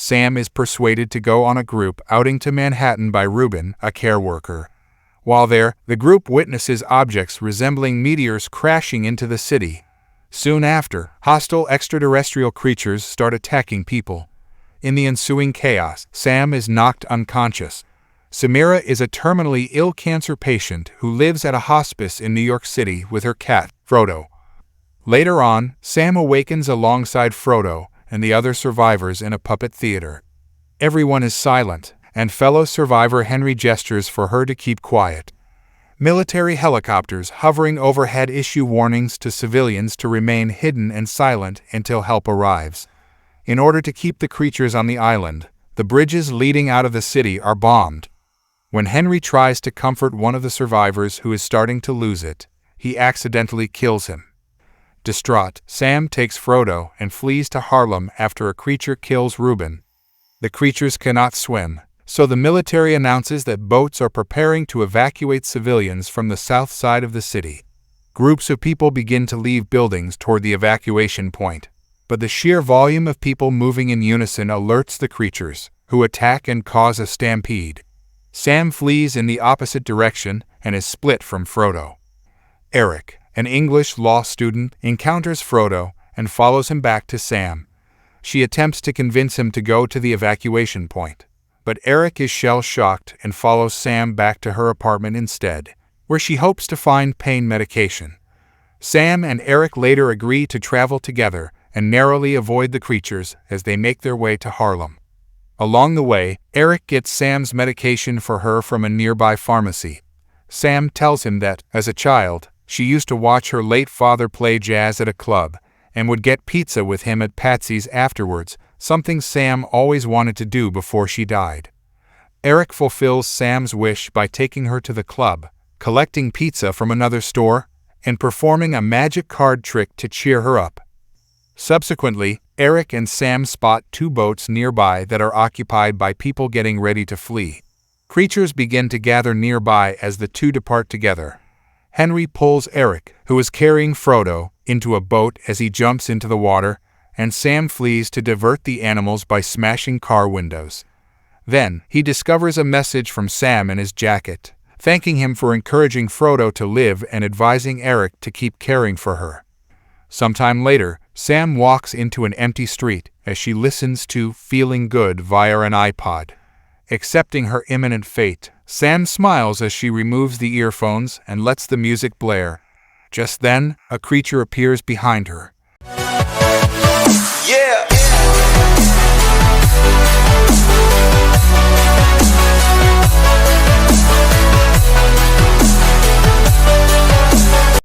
Sam is persuaded to go on a group outing to Manhattan by Ruben, a care worker. While there, the group witnesses objects resembling meteors crashing into the city. Soon after, hostile extraterrestrial creatures start attacking people. In the ensuing chaos, Sam is knocked unconscious. Samira is a terminally ill cancer patient who lives at a hospice in New York City with her cat, Frodo. Later on, Sam awakens alongside Frodo and the other survivors in a puppet theater. Everyone is silent, and fellow survivor Henry gestures for her to keep quiet. Military helicopters hovering overhead issue warnings to civilians to remain hidden and silent until help arrives. In order to keep the creatures on the island, the bridges leading out of the city are bombed. When Henry tries to comfort one of the survivors who is starting to lose it, he accidentally kills him. Distraught, Sam takes Frodo and flees to Harlem after a creature kills Ruben. The creatures cannot swim, so the military announces that boats are preparing to evacuate civilians from the south side of the city. Groups of people begin to leave buildings toward the evacuation point, but the sheer volume of people moving in unison alerts the creatures, who attack and cause a stampede. Sam flees in the opposite direction and is split from Frodo. Eric, an English law student, encounters Frodo and follows him back to Sam. She attempts to convince him to go to the evacuation point, but Eric is shell-shocked and follows Sam back to her apartment instead, where she hopes to find pain medication. Sam and Eric later agree to travel together and narrowly avoid the creatures as they make their way to Harlem. Along the way, Eric gets Sam's medication for her from a nearby pharmacy. Sam tells him that, as a child, she used to watch her late father play jazz at a club and would get pizza with him at Patsy's afterwards, something Sam always wanted to do before she died. Eric fulfills Sam's wish by taking her to the club, collecting pizza from another store, and performing a magic card trick to cheer her up. Subsequently, Eric and Sam spot two boats nearby that are occupied by people getting ready to flee. Creatures begin to gather nearby as the two depart together. Henry pulls Eric, who is carrying Frodo, into a boat as he jumps into the water, and Sam flees to divert the animals by smashing car windows. Then, he discovers a message from Sam in his jacket, thanking him for encouraging Frodo to live and advising Eric to keep caring for her. Sometime later, Sam walks into an empty street as she listens to Feeling Good via an iPod. Accepting her imminent fate, Sam smiles as she removes the earphones and lets the music blare. Just then, a creature appears behind her. Yeah!